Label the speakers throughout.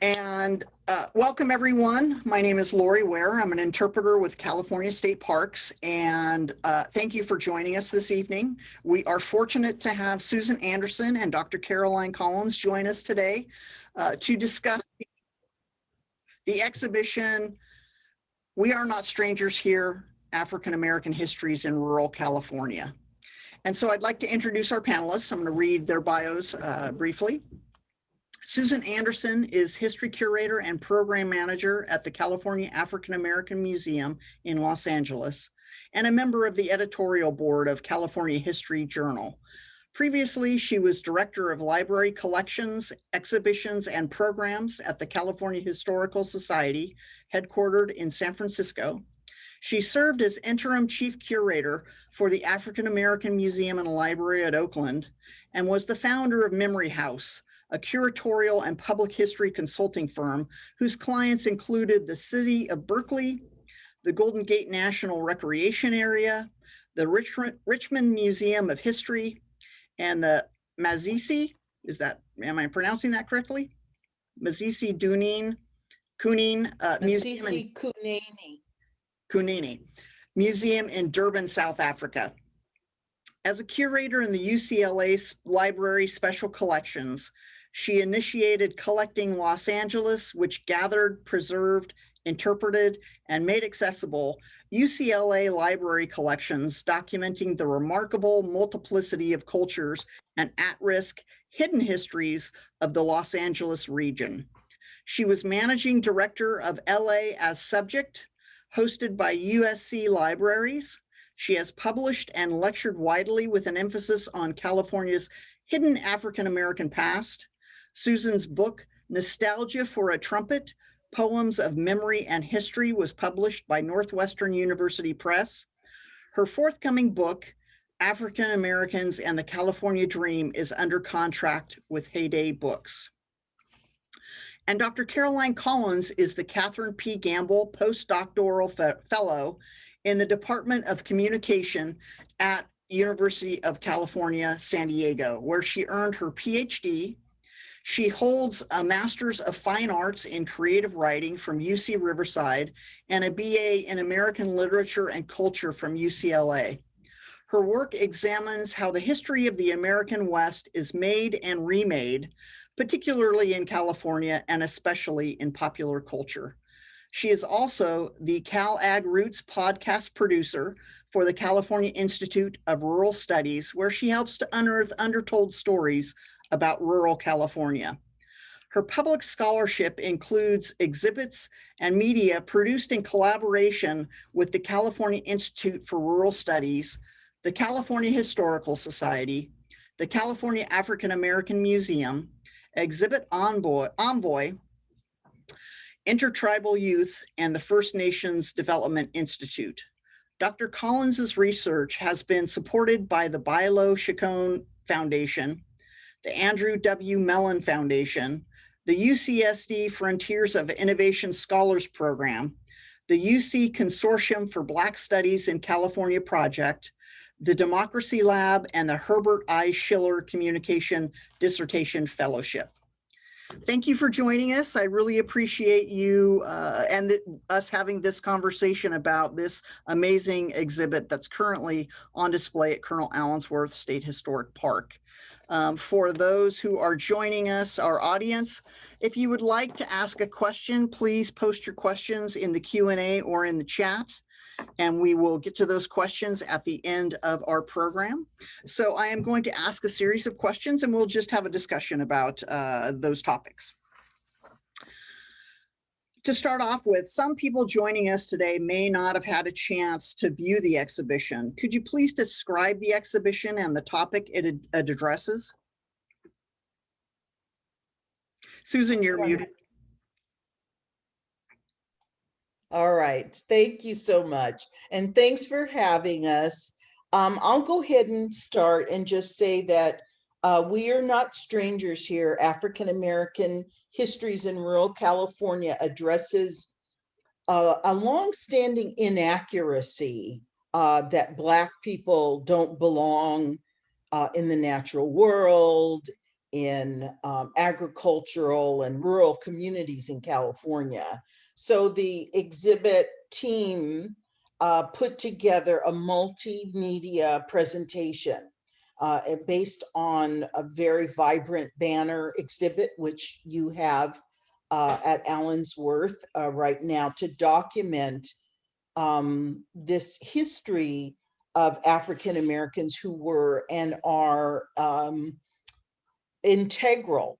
Speaker 1: And welcome everyone. My name is Lori Ware. I'm an interpreter with California State Parks, and thank you for joining us this evening. We are fortunate to have Susan Anderson and Dr. Caroline Collins join us today to discuss the exhibition, We Are Not Strangers Here, African American Histories in Rural California. And so I'd like to introduce our panelists. I'm going to read their bios briefly. Susan Anderson is History Curator and Program Manager at the California African American Museum in Los Angeles, and a member of the editorial board of California History Journal. Previously, she was Director of Library Collections, Exhibitions, and Programs at the California Historical Society, headquartered in San Francisco. She served as Interim Chief Curator for the African American Museum and Library at Oakland, and was the founder of Memory House, a curatorial and public history consulting firm whose clients included the City of Berkeley, the Golden Gate National Recreation Area, the Richmond Museum of History, and the Mazizi, am I pronouncing that correctly? Mazizi Kunini Museum in Durban, South Africa. As a curator in the UCLA Library Special Collections, she initiated Collecting Los Angeles, which gathered, preserved, interpreted, and made accessible UCLA library collections documenting the remarkable multiplicity of cultures and at-risk hidden histories of the Los Angeles region. She was managing director of LA as Subject, hosted by USC Libraries. She has published and lectured widely with an emphasis on California's hidden African American past. Susan's book, Nostalgia for a Trumpet, Poems of Memory and History, was published by Northwestern University Press. Her forthcoming book, African Americans and the California Dream, is under contract with Heyday Books. And Dr. Caroline Collins is the Cathryn P. Gamble Postdoctoral Fellow in the Department of Communication at University of California, San Diego, where she earned her PhD. She holds a Master's of Fine Arts in Creative Writing from UC Riverside and a BA in American Literature and Culture from UCLA. Her work examines how the history of the American West is made and remade, particularly in California and especially in popular culture. She is also the Cal Ag Roots podcast producer for the California Institute of Rural Studies, where she helps to unearth undertold stories about rural California. Her public scholarship includes exhibits and media produced in collaboration with the California Institute for Rural Studies, the California Historical Society, the California African American Museum, Exhibit Envoy, Intertribal Youth, and the First Nations Development Institute. Dr. Collins's research has been supported by the Bilo Chacon Foundation, the Andrew W. Mellon Foundation, the UCSD Frontiers of Innovation Scholars Program, the UC Consortium for Black Studies in California Project, the Democracy Lab, and the Herbert I. Schiller Communication Dissertation Fellowship. Thank you for joining us. I really appreciate you and us having this conversation about this amazing exhibit that's currently on display at Colonel Allensworth State Historic Park. For those who are joining us, our audience, if you would like to ask a question, please post your questions in the Q&A or in the chat, and we will get to those questions at the end of our program. So I am going to ask a series of questions, and we'll just have a discussion about those topics. To start off with, some people joining us today may not have had a chance to view the exhibition. Could you please describe the exhibition and the topic it addresses? Susan, you're muted.
Speaker 2: All right, thank you so much. And thanks for having us. I'll go ahead and start and just say that We Are Not Strangers Here, African American Histories in Rural California addresses a longstanding inaccuracy that Black people don't belong in the natural world, in agricultural and rural communities in California. So the exhibit team put together a multimedia presentation based on a very vibrant banner exhibit, which you have at Allensworth right now, to document this history of African Americans who were and are integral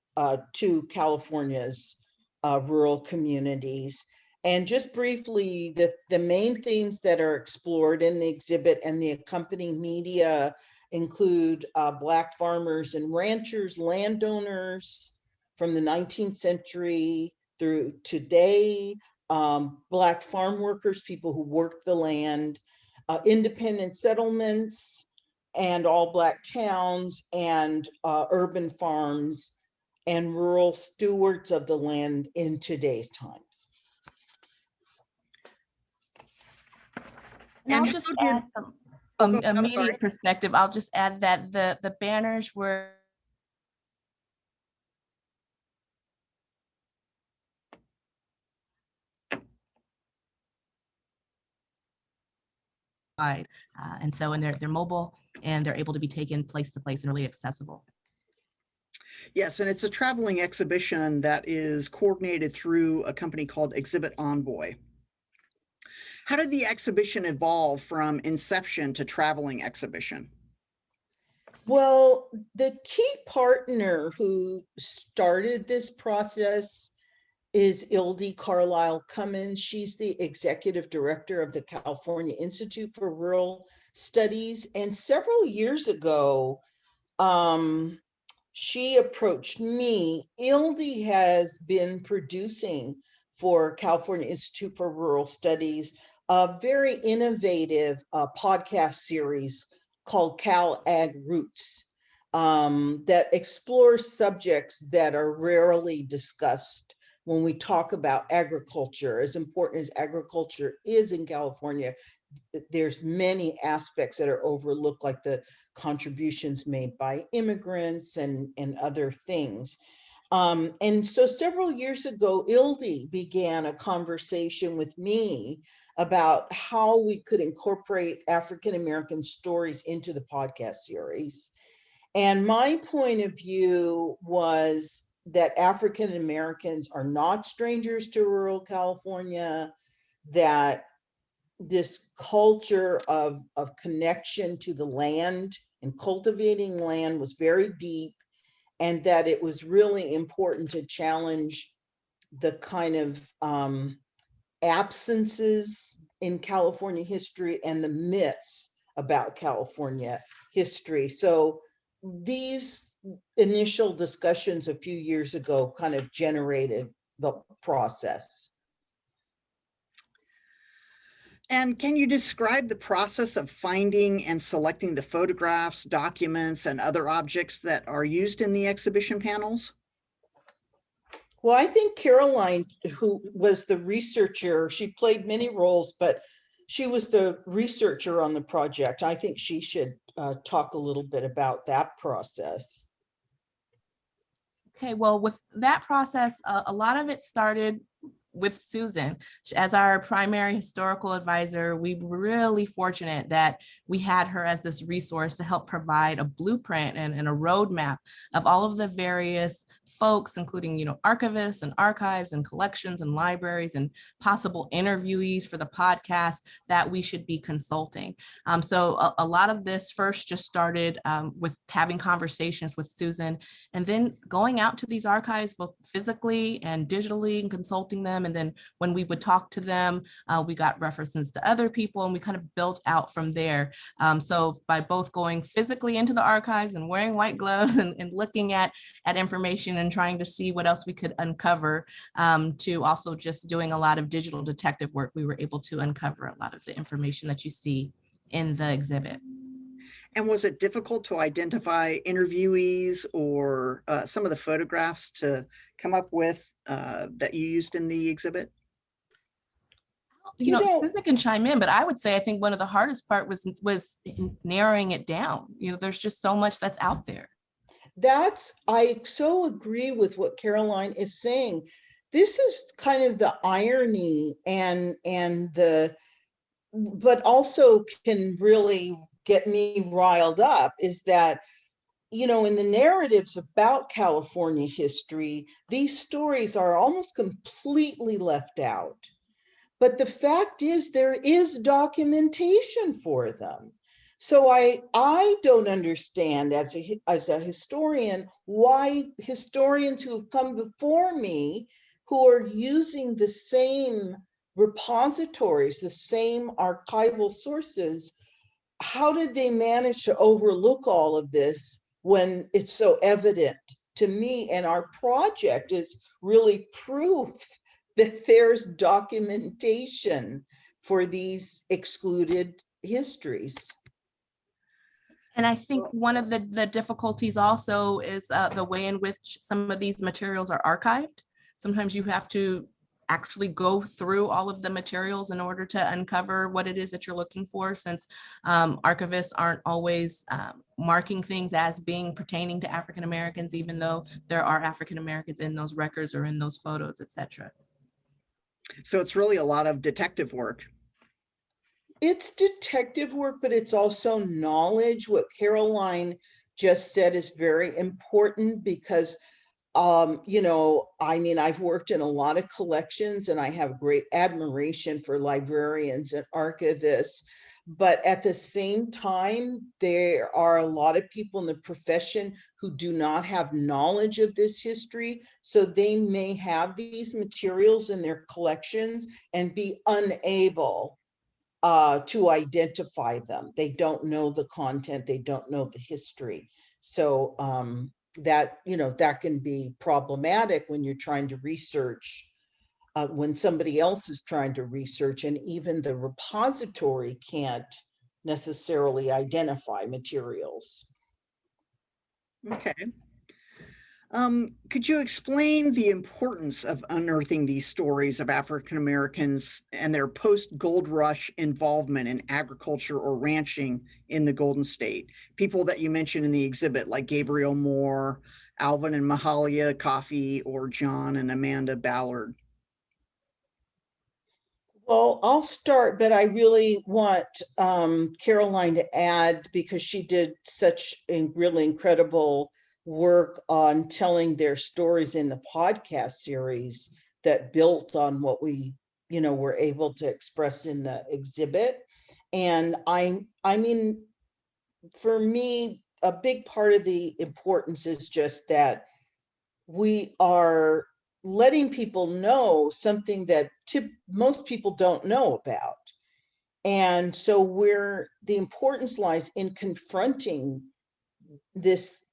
Speaker 2: to California's rural communities. And just briefly, the main themes that are explored in the exhibit and the accompanying media include Black farmers and ranchers, landowners from the 19th century through today, Black farm workers, people who worked the land, independent settlements, and all Black towns, and urban farms, and rural stewards of the land in today's times.
Speaker 3: And I'll just add from a media perspective, I'll just add that the banners were and they're mobile, and they're able to be taken place to place and really accessible.
Speaker 1: Yes, and it's a traveling exhibition that is coordinated through a company called Exhibit Envoy. How did the exhibition evolve from inception to traveling exhibition?
Speaker 2: Well, the key partner who started this process is Ilde Carlisle Cummins. She's the executive director of the California Institute for Rural Studies. And several years ago, she approached me. Ilde has been producing for California Institute for Rural Studies a very innovative podcast series called Cal Ag Roots that explores subjects that are rarely discussed when we talk about agriculture. As important as agriculture is in California, there's many aspects that are overlooked, like the contributions made by immigrants and other things. And so several years ago, Ilde began a conversation with me about how we could incorporate African-American stories into the podcast series. And my point of view was that African-Americans are not strangers to rural California, that this culture of connection to the land and cultivating land was very deep, and that it was really important to challenge the kind of absences in California history and the myths about California history. So these initial discussions a few years ago kind of generated the process.
Speaker 1: And can you describe the process of finding and selecting the photographs, documents, and other objects that are used in the exhibition panels?
Speaker 2: Well, I think Caroline, who was the researcher, she played many roles, but she was the researcher on the project. I think she should talk a little bit about that process.
Speaker 3: Okay, well, with that process, a lot of it started with Susan. As our primary historical advisor, we were really fortunate that we had her as this resource to help provide a blueprint and a roadmap of all of the various folks, including, archivists and archives and collections and libraries and possible interviewees for the podcast that we should be consulting. So a lot of this first just started with having conversations with Susan, and then going out to these archives, both physically and digitally, and consulting them. And then when we would talk to them, we got references to other people, and we kind of built out from there. So by both going physically into the archives and wearing white gloves and looking at information and trying to see what else we could uncover, to also just doing a lot of digital detective work, we were able to uncover a lot of the information that you see in the exhibit.
Speaker 1: And was it difficult to identify interviewees or some of the photographs to come up with that you used in the exhibit?
Speaker 3: Susan can chime in, but I would say I think one of the hardest part was narrowing it down. There's just so much that's out there.
Speaker 2: I so agree with what Caroline is saying. This is kind of the irony and but also can really get me riled up, is that, you know, in the narratives about California history, these stories are almost completely left out. But the fact is, there is documentation for them. So I don't understand as a historian why historians who have come before me, who are using the same repositories, the same archival sources, how did they manage to overlook all of this when it's so evident to me? And our project is really proof that there's documentation for these excluded histories.
Speaker 3: And I think one of the difficulties also is the way in which some of these materials are archived. Sometimes you have to actually go through all of the materials in order to uncover what it is that you're looking for, since archivists aren't always marking things as being pertaining to African Americans, even though there are African Americans in those records or in those photos, etc.
Speaker 1: So it's really a lot of detective work.
Speaker 2: It's detective work, but it's also knowledge. What Caroline just said is very important, because you know, I mean, I've worked in a lot of collections and I have great admiration for librarians and archivists, but at the same time, there are a lot of people in the profession who do not have knowledge of this history. So they may have these materials in their collections and be unable to identify them. They don't know the content, they don't know the history. So that, you know, that can be problematic when you're trying to research, when somebody else is trying to research, and even the repository can't necessarily identify materials.
Speaker 1: Okay. Could you explain the importance of unearthing these stories of African Americans and their post-gold rush involvement in agriculture or ranching in the Golden State? People that you mentioned in the exhibit, like Gabriel Moore, Alvin and Mahalia Coffey, or John and Amanda Ballard.
Speaker 2: Well, I'll start, but I really want Caroline to add, because she did such a really incredible work on telling their stories in the podcast series that built on what we, you know, were able to express in the exhibit. And I mean, for me, a big part of the importance is just that we are letting people know something that most people don't know about. And so the importance lies in confronting these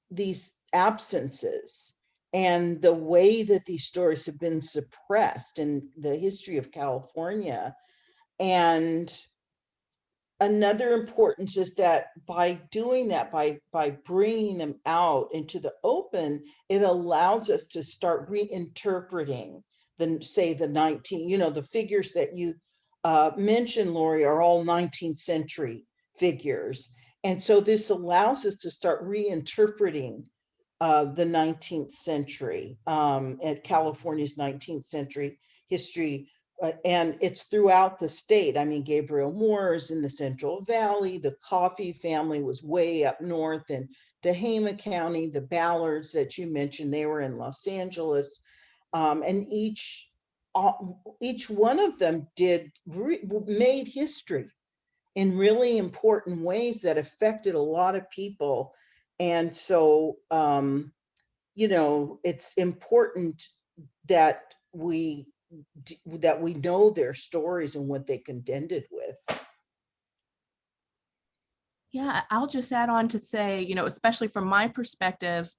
Speaker 2: absences and the way that these stories have been suppressed in the history of California. And another importance is that by doing that, by bringing them out into the open, it allows us to start reinterpreting the 19, you know, the figures that you mentioned, Lori, are all 19th century figures. And so this allows us to start reinterpreting the 19th century, at California's 19th century history. And it's throughout the state. I mean, Gabriel Moore is in the Central Valley. The Coffey family was way up north in Tehama County. The Ballards that you mentioned, they were in Los Angeles. And each one of them made history in really important ways that affected a lot of people. And so, you know, it's important that we know their stories and what they contended with.
Speaker 3: Yeah, I'll just add on to say, you know, especially from my perspective,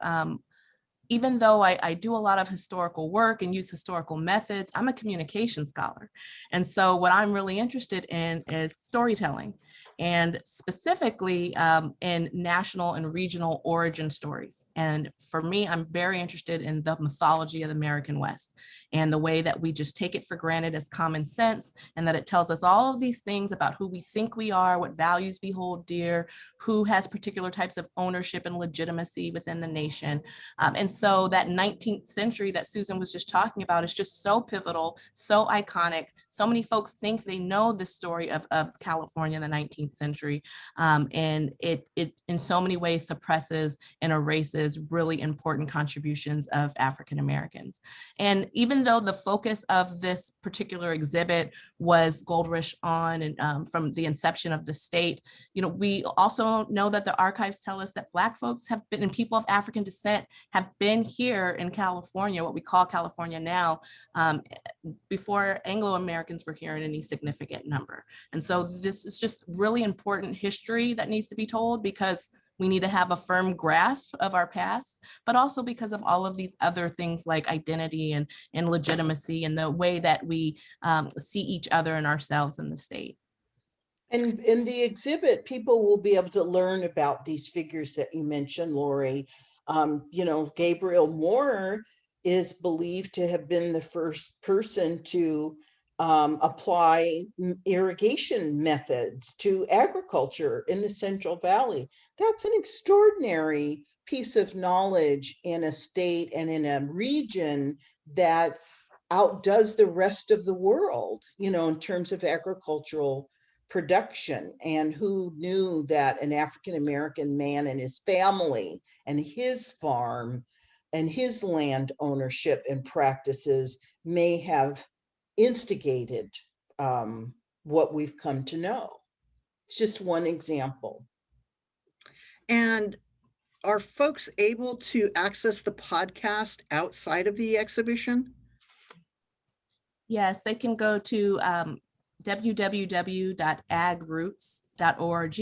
Speaker 3: even though I do a lot of historical work and use historical methods, I'm a communication scholar. And so what I'm really interested in is storytelling. and specifically in national and regional origin stories. And for me, I'm very interested in the mythology of the American West and the way that we just take it for granted as common sense, and that it tells us all of these things about who we think we are, what values we hold dear, who has particular types of ownership and legitimacy within the nation. And so that 19th century that Susan was just talking about is just so pivotal, so iconic. So many folks think they know the story of California in the 19th century. And it in so many ways suppresses and erases really important contributions of African Americans. And even though the focus of this particular exhibit was Gold Rush on and from the inception of the state, we also know that the archives tell us that Black folks have been, and people of African descent have been here in California, what we call California now, before Anglo-Americans were here in any significant number. And so this is just really important history that needs to be told, because we need to have a firm grasp of our past, but also because of all of these other things like identity and legitimacy and the way that we see each other and ourselves in the state.
Speaker 2: And in the exhibit, people will be able to learn about these figures that you mentioned, Lori. Gabriel Moore is believed to have been the first person to apply irrigation methods to agriculture in the Central Valley. That's an extraordinary piece of knowledge in a state and in a region that outdoes the rest of the world, in terms of agricultural production. And who knew that an African-American man and his family and his farm and his land ownership and practices may have instigated what we've come to know. It's just one example.
Speaker 1: And are folks able to access the podcast outside of the exhibition?
Speaker 3: Yes, they can go to www.agroots.org,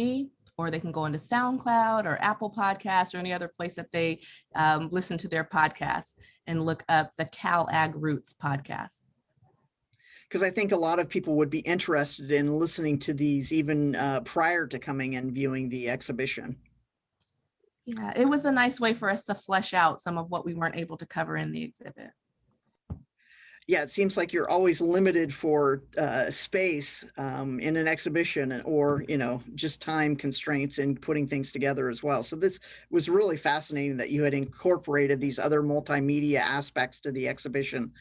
Speaker 3: or they can go into SoundCloud or Apple Podcasts or any other place that they listen to their podcasts and look up the Cal Ag Roots podcast.
Speaker 1: Because I think a lot of people would be interested in listening to these even prior to coming and viewing the exhibition.
Speaker 3: Yeah, it was a nice way for us to flesh out some of what we weren't able to cover in the exhibit.
Speaker 1: Yeah, it seems like you're always limited for space in an exhibition, or, just time constraints in putting things together as well. So this was really fascinating that you had incorporated these other multimedia aspects to the exhibition.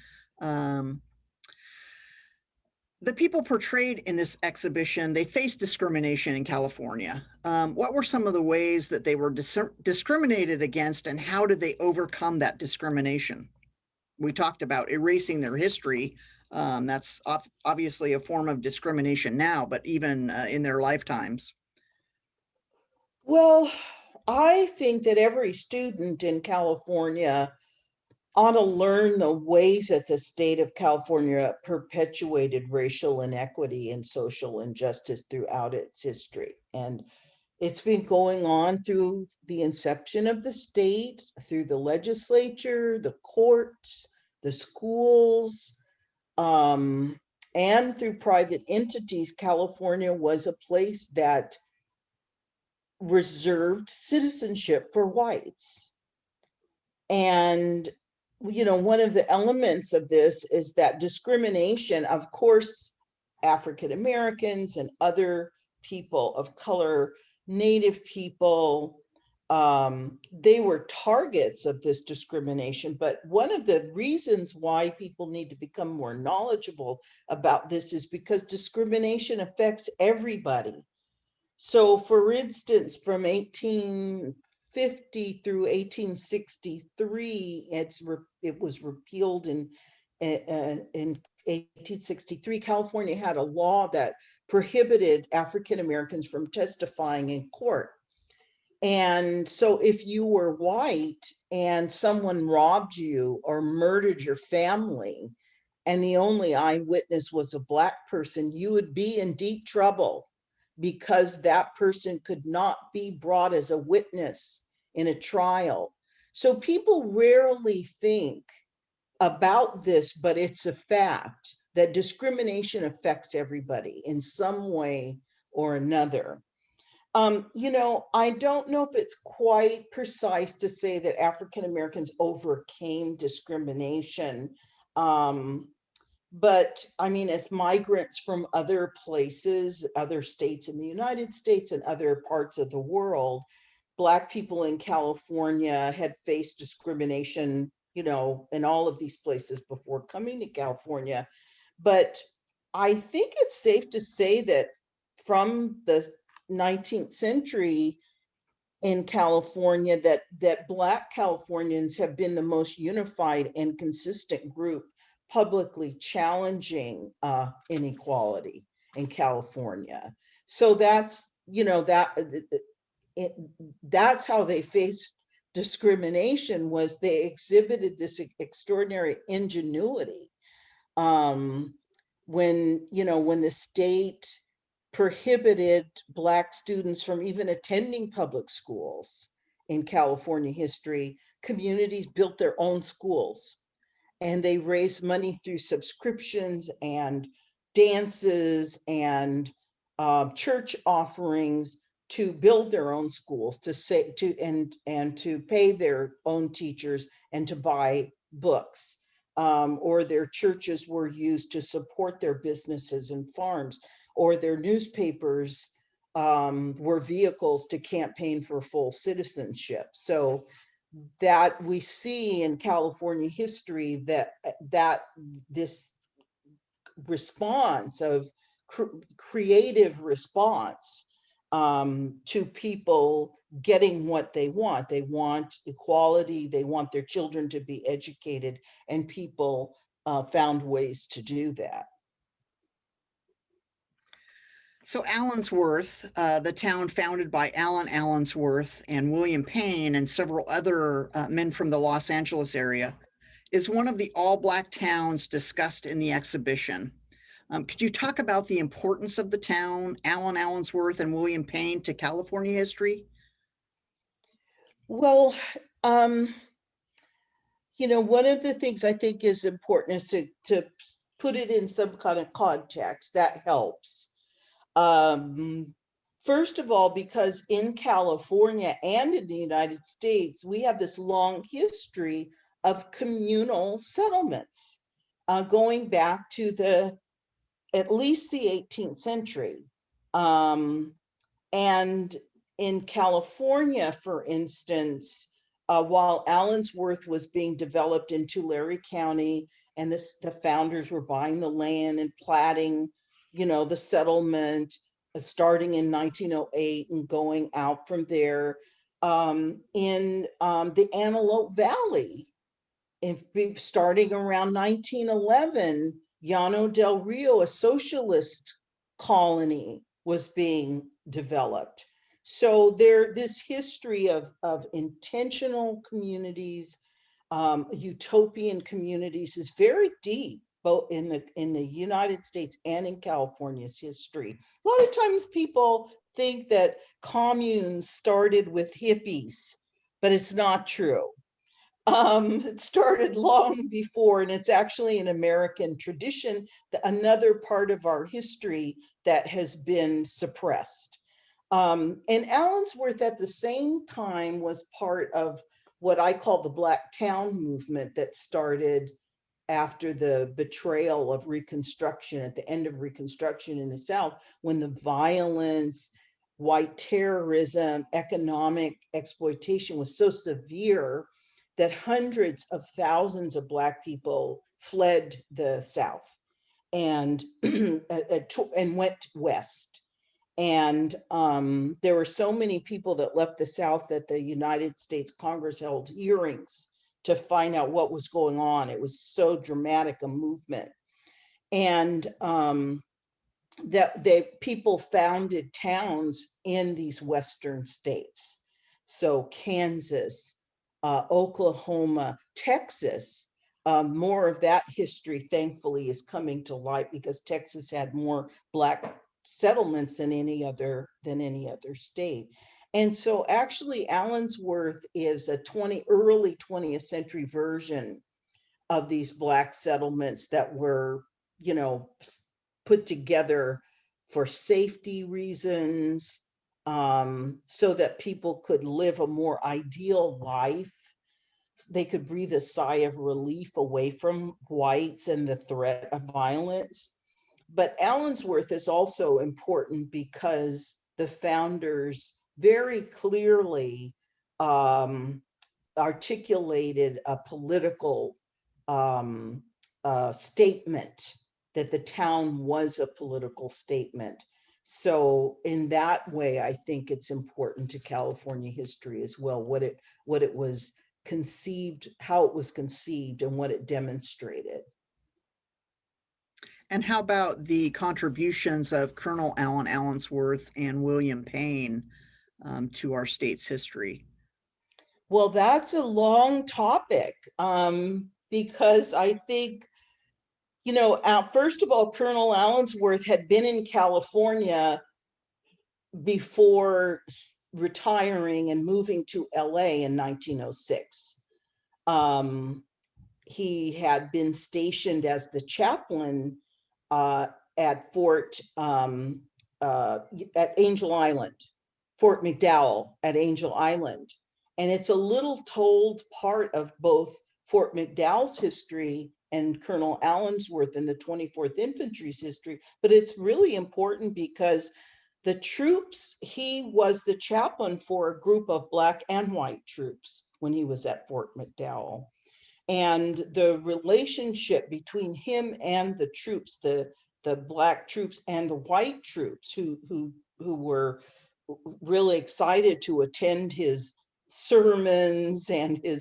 Speaker 1: The people portrayed in this exhibition, they faced discrimination in California. What were some of the ways that they were discriminated against, and how did they overcome that discrimination? We talked about erasing their history. That's obviously a form of discrimination now, but even in their lifetimes.
Speaker 2: Well, I think that every student in California ought to learn the ways that the state of California perpetuated racial inequity and social injustice throughout its history. And it's been going on through the inception of the state, through the legislature, the courts, the schools, and through private entities. California was a place that reserved citizenship for whites. And one of the elements of this is that discrimination, of course, African Americans and other people of color, Native people, they were targets of this discrimination. But one of the reasons why people need to become more knowledgeable about this is because discrimination affects everybody. So, for instance, from 1850 through 1863, it was repealed in 1863. California had a law that prohibited African Americans from testifying in court. And so if you were white and someone robbed you or murdered your family, and the only eyewitness was a Black person, you would be in deep trouble, because that person could not be brought as a witness in a trial. So people rarely think about this, but it's a fact that discrimination affects everybody in some way or another. I don't know if it's quite precise to say that African Americans overcame discrimination. But I mean, as migrants from other places, other states in the United States and other parts of the world, Black people in California had faced discrimination, in all of these places before coming to California. But I think it's safe to say that from the 19th century in California, that Black Californians have been the most unified and consistent group publicly challenging inequality in California. So that's, that's how they faced discrimination, was they exhibited this extraordinary ingenuity. When the state prohibited Black students from even attending public schools in California history, communities built their own schools, and they raised money through subscriptions and dances and church offerings to build their own schools, and to pay their own teachers and to buy books. Or their churches were used to support their businesses and farms, or their newspapers were vehicles to campaign for full citizenship. So that we see in California history that this response of creative response to people getting what they want. They want equality, they want their children to be educated, and people found ways to do that.
Speaker 1: So Allensworth, the town founded by Allen Allensworth and William Payne and several other men from the Los Angeles area, is one of the all-Black towns discussed in the exhibition. Could you talk about the importance of the town, Allen Allensworth and William Payne, to California history?
Speaker 2: Well, one of the things I think is important is to put it in some kind of context that helps. First of all, because in California and in the United States, we have this long history of communal settlements going back to at least the 18th century. And in California, for instance, while Allensworth was being developed in Tulare County, and the founders were buying the land and platting, the settlement, starting in 1908 and going out from there, in the Antelope Valley, starting around 1911, Llano del Rio, a socialist colony, was being developed. So this history of intentional communities, utopian communities, is very deep, both in the United States and in California's history. A lot of times people think that communes started with hippies, but it's not true. It started long before, and it's actually an American tradition, another part of our history that has been suppressed. And Allensworth at the same time was part of what I call the Black Town movement that started after the betrayal of Reconstruction, at the end of Reconstruction in the South, when the violence, white terrorism, economic exploitation was so severe that hundreds of thousands of Black people fled the South and went west. And there were so many people that left the South that the United States Congress held hearings to find out what was going on. It was so dramatic a movement. And people founded towns in these Western states. So Kansas, Oklahoma, Texas, more of that history, thankfully, is coming to light because Texas had more Black settlements than any other state. And so actually Allensworth is a early 20th century version of these Black settlements that were, put together for safety reasons, so that people could live a more ideal life. They could breathe a sigh of relief away from whites and the threat of violence. But Allensworth is also important because the founders very clearly articulated a political statement, that the town was a political statement. So in that way, I think it's important to California history as well, what it was conceived, how it was conceived, and what it demonstrated.
Speaker 1: And how about the contributions of Colonel Allen Allensworth and William Payne to our state's history?
Speaker 2: Well, that's a long topic, because I think, first of all, Colonel Allensworth had been in California before retiring and moving to LA in 1906. He had been stationed as the chaplain at at Angel Island, Fort McDowell at Angel Island. And it's a little told part of both Fort McDowell's history and Colonel Allensworth and the 24th Infantry's history, but it's really important because the troops, he was the chaplain for a group of Black and white troops when he was at Fort McDowell. And the relationship between him and the troops, the Black troops and the white troops who were really excited to attend his sermons and the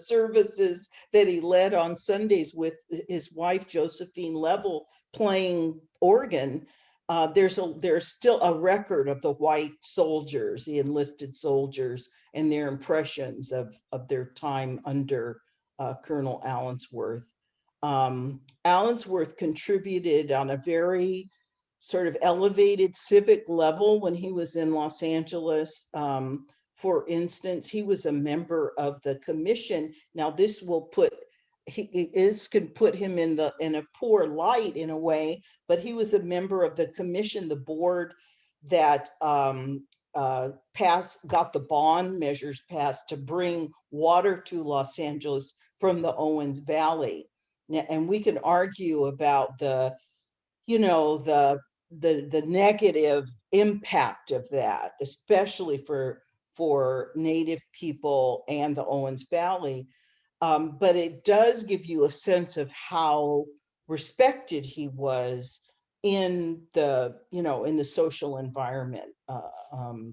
Speaker 2: services that he led on Sundays with his wife Josephine Level playing organ. There's still a record of the white soldiers, the enlisted soldiers, and their impressions of their time under Colonel Allensworth. Allensworth contributed on a very sort of elevated civic level when he was in Los Angeles. For instance, he was a member of the commission. Now, this will can put him in a poor light in a way, but he was a member of the commission, the board that got the bond measures passed to bring water to Los Angeles from the Owens Valley. And we can argue about the negative impact of that, especially for Native people and the Owens Valley. But it does give you a sense of how respected he was in the social environment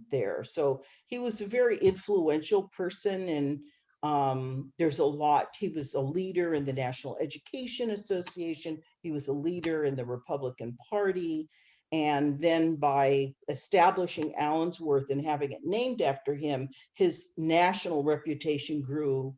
Speaker 2: there. So he was a very influential person, and there's a lot. He was a leader in the National Education Association. He was a leader in the Republican Party. And then by establishing Allensworth and having it named after him, his national reputation grew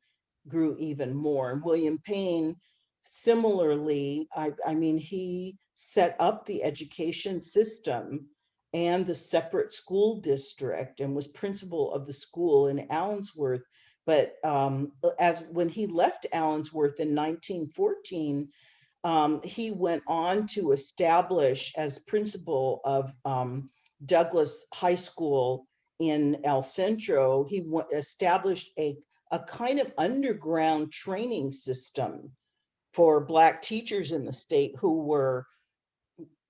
Speaker 2: even more. And William Payne, similarly, I mean, he set up the education system and the separate school district and was principal of the school in Allensworth. But when he left Allensworth in 1914, he went on to establish as principal of Douglas High School in El Centro. He established a kind of underground training system for Black teachers in the state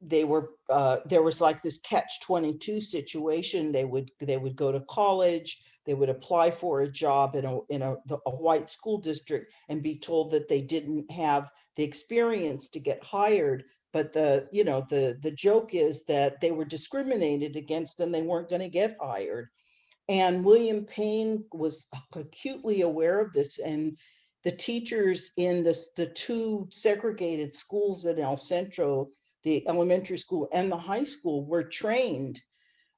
Speaker 2: there was like this catch-22 situation. They would go to college, they would apply for a job in a white school district and be told that they didn't have the experience to get hired. But the joke is that they were discriminated against and they weren't going to get hired. And William Payne was acutely aware of this, and the teachers in the two segregated schools in El Centro, the elementary school and the high school, were trained,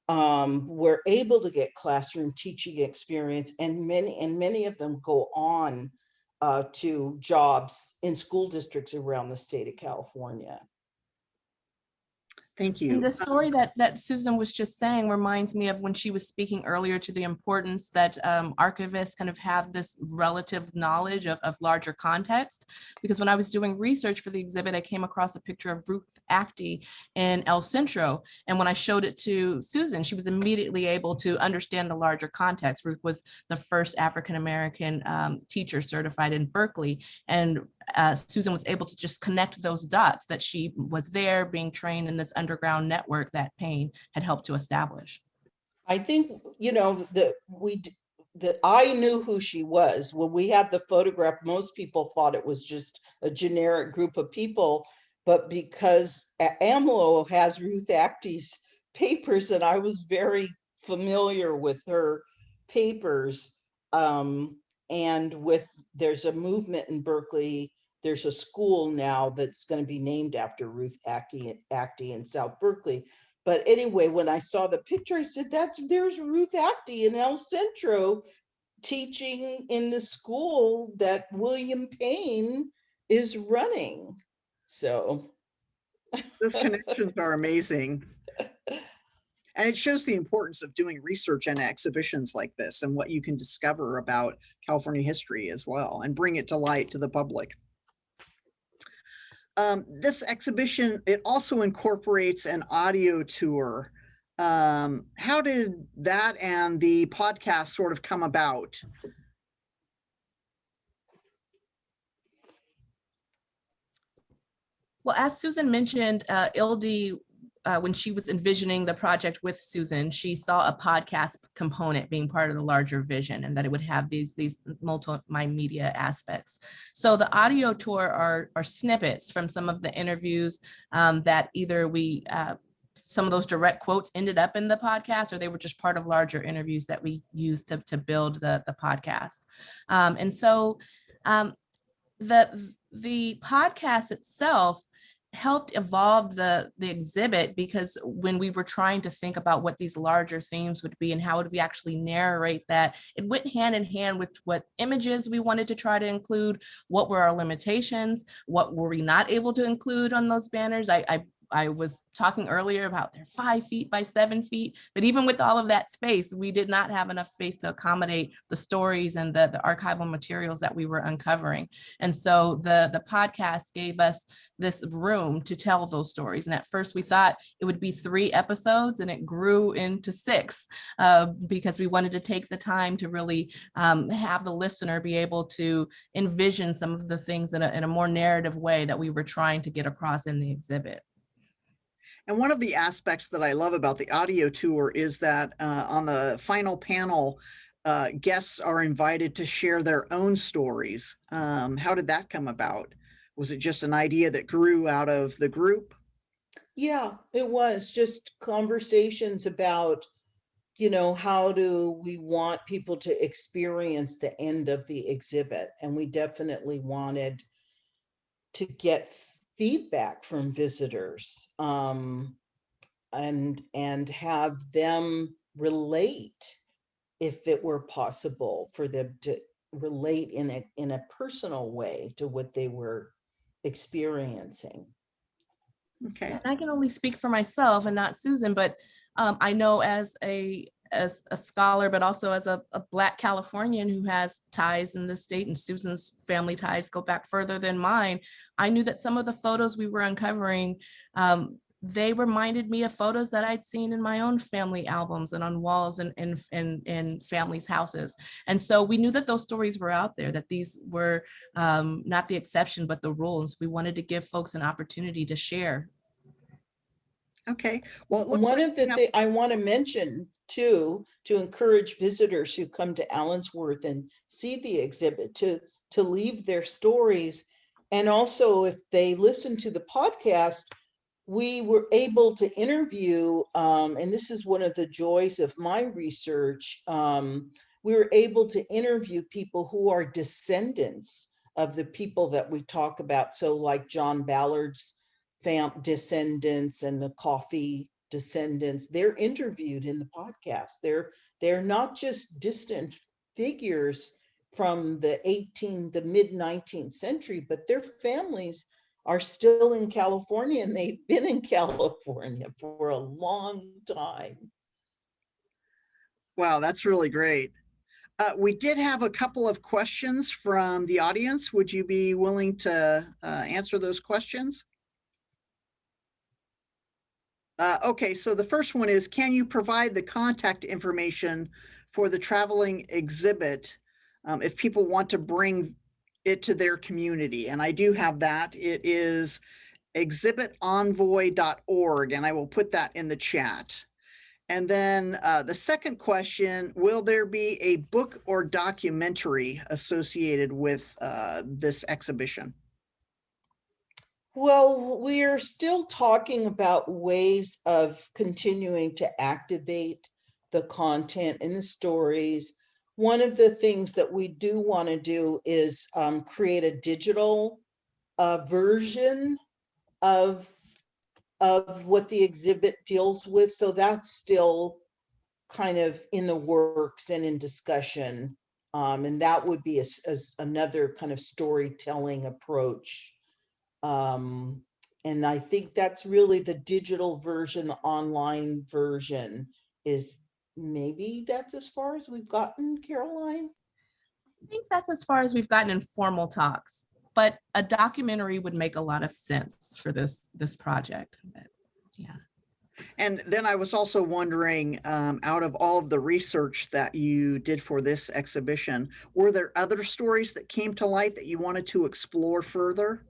Speaker 2: were able to get classroom teaching experience, and many of them go on to jobs in school districts around the state of California.
Speaker 1: Thank
Speaker 3: And
Speaker 1: you.
Speaker 3: the story that Susan was just saying reminds me of when she was speaking earlier to the importance that archivists kind of have this relative knowledge of larger context. Because when I was doing research for the exhibit, I came across a picture of Ruth Actie in El Centro. And when I showed it to Susan, she was immediately able to understand the larger context. Ruth was the first African-American teacher certified in Berkeley. And Susan was able to just connect those dots that she was there being trained in this underground network that Payne had helped to establish.
Speaker 2: I think, that I knew who she was. When we had the photograph, most people thought it was just a generic group of people, but because AMLO has Ruth Actie's papers, and I was very familiar with her papers, and there's a movement in Berkeley. There's a school now that's going to be named after Ruth Actie in South Berkeley. But anyway, when I saw the picture, I said, there's Ruth Actie in El Centro teaching in the school that William Payne is running. So
Speaker 1: Those connections are amazing. And it shows the importance of doing research and exhibitions like this and what you can discover about California history as well and bring it to light to the public. This exhibition, it also incorporates an audio tour. How did that and the podcast sort of come about?
Speaker 3: Well, as Susan mentioned, Ildi, when she was envisioning the project with Susan, she saw a podcast component being part of the larger vision and that it would have these multimedia aspects. So the audio tour are snippets from some of the interviews that either some of those direct quotes ended up in the podcast, or they were just part of larger interviews that we used to build the podcast. And so the podcast itself helped evolve the exhibit, because when we were trying to think about what these larger themes would be and how would we actually narrate that, it went hand in hand with what images we wanted to try to include, what were our limitations, what were we not able to include on those banners. I was talking earlier about they're 5 feet by 7 feet, but even with all of that space, we did not have enough space to accommodate the stories and the archival materials that we were uncovering. And so the podcast gave us this room to tell those stories. And at first we thought it would be 3 episodes, and it grew into 6 because we wanted to take the time to really have the listener be able to envision some of the things in a more narrative way that we were trying to get across in the exhibit.
Speaker 1: And one of the aspects that I love about the audio tour is that on the final panel, guests are invited to share their own stories. How did that come about? Was it just an idea that grew out of the group?
Speaker 2: yeah, it was just conversations about, how do we want people to experience the end of the exhibit? And we definitely wanted to get feedback from visitors, and have them relate, if it were possible for them to relate in a personal way to what they were experiencing.
Speaker 1: Okay.
Speaker 3: And I can only speak for myself and not Susan, but I know as a scholar, but also as a Black Californian who has ties in the state, and Susan's family ties go back further than mine, I knew that some of the photos we were uncovering, they reminded me of photos that I'd seen in my own family albums and on walls and in families' houses. And so we knew that those stories were out there, that these were not the exception, but the rules. We wanted to give folks an opportunity to share.
Speaker 1: Okay. Well, it looks
Speaker 2: One
Speaker 1: like
Speaker 2: of the things I want to mention too, to encourage visitors who come to Allensworth and see the exhibit to leave their stories. And also, if they listen to the podcast, we were able to interview, and this is one of the joys of my research, we were able to interview people who are descendants of the people that we talk about. So like John Ballard's descendants and the Coffey descendants, they're interviewed in the podcast. They're not just distant figures from the mid 19th century, but their families are still in California, and they've been in California for a long time.
Speaker 1: Wow, that's really great. We did have a couple of questions from the audience. Would you be willing to answer those questions? Okay, so the first one is, can you provide the contact information for the traveling exhibit if people want to bring it to their community? And I do have that. It is exhibitonvoy.org, and I will put that in the chat. And then the second question, will there be a book or documentary associated with this exhibition?
Speaker 2: Well, we are still talking about ways of continuing to activate the content and the stories. One of the things that we do want to do is create a digital version of what the exhibit deals with. So that's still kind of in the works and in discussion. And that would be another kind of storytelling approach. And I think that's really the digital version, the online version is maybe that's as far as we've gotten, Caroline?
Speaker 3: I think that's as far as we've gotten in formal talks, but a documentary would make a lot of sense for this project. But, yeah.
Speaker 1: And then I was also wondering, out of all of the research that you did for this exhibition, were there other stories that came to light that you wanted to explore further?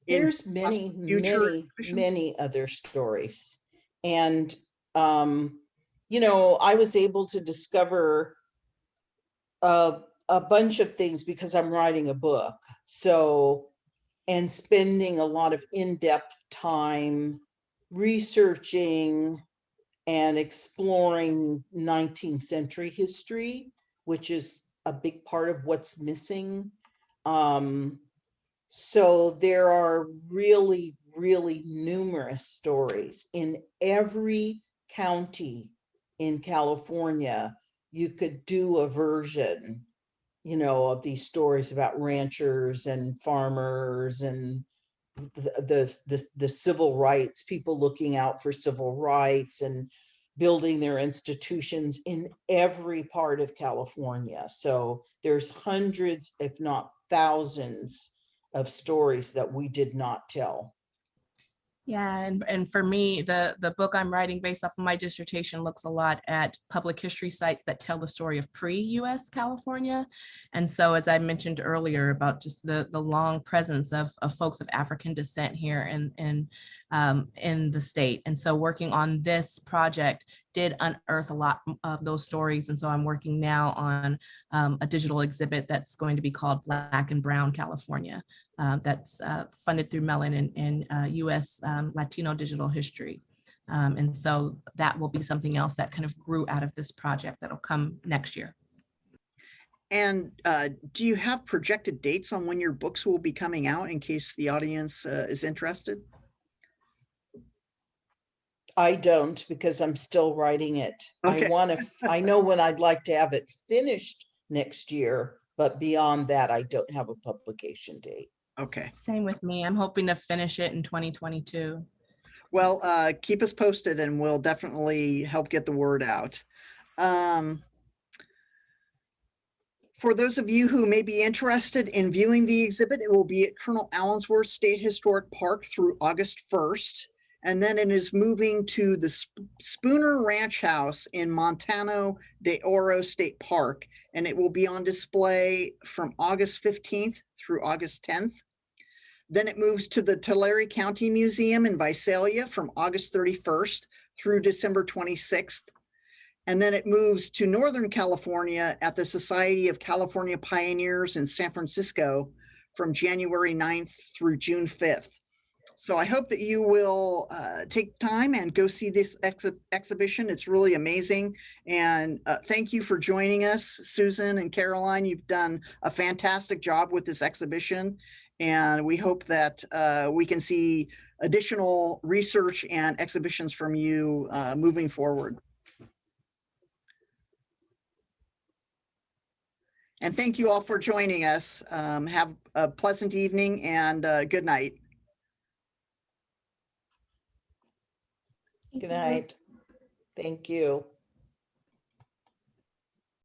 Speaker 2: There's many other stories. And, you know, I was able to discover a bunch of things because I'm writing a book. So, and spending a lot of in-depth time researching and exploring 19th century history, which is a big part of what's missing. So there are really, really numerous stories in every county in California. You could do a version, you know, of these stories about ranchers and farmers and the civil rights, people looking out for civil rights and building their institutions in every part of California. So there's hundreds, if not thousands, of stories that we did not tell.
Speaker 3: Yeah, and for me, the book I'm writing based off of my dissertation looks a lot at public history sites that tell the story of pre-US California. And so, as I mentioned earlier about just the long presence of folks of African descent here in the state. And so working on this project did unearth a lot of those stories. And so I'm working now on a digital exhibit that's going to be called Black and Brown California. That's funded through Mellon and US Latino digital history. And so that will be something else that kind of grew out of this project that'll come next year.
Speaker 1: And do you have projected dates on when your books will be coming out in case the audience is interested?
Speaker 2: I don't, because I'm still writing it.
Speaker 1: Okay.
Speaker 2: I know when I'd like to have it finished next year, but beyond that, I don't have a publication date.
Speaker 1: Okay.
Speaker 3: Same with me. I'm hoping to finish it in 2022.
Speaker 1: Well, keep us posted and we'll definitely help get the word out. For those of you who may be interested in viewing the exhibit, it will be at Colonel Allensworth State Historic Park through August 1st. And then it is moving to the Spooner Ranch House in Montano de Oro State Park. And it will be on display from August 15th through August 10th. Then it moves to the Tulare County Museum in Visalia from August 31st through December 26th. And then it moves to Northern California at the Society of California Pioneers in San Francisco from January 9th through June 5th. So I hope that you will take time and go see this exhibition. It's really amazing. And thank you for joining us, Susan and Caroline. You've done a fantastic job with this exhibition. And we hope that we can see additional research and exhibitions from you moving forward. And thank you all for joining us. Have a pleasant evening and good night.
Speaker 2: Good night. Thank you.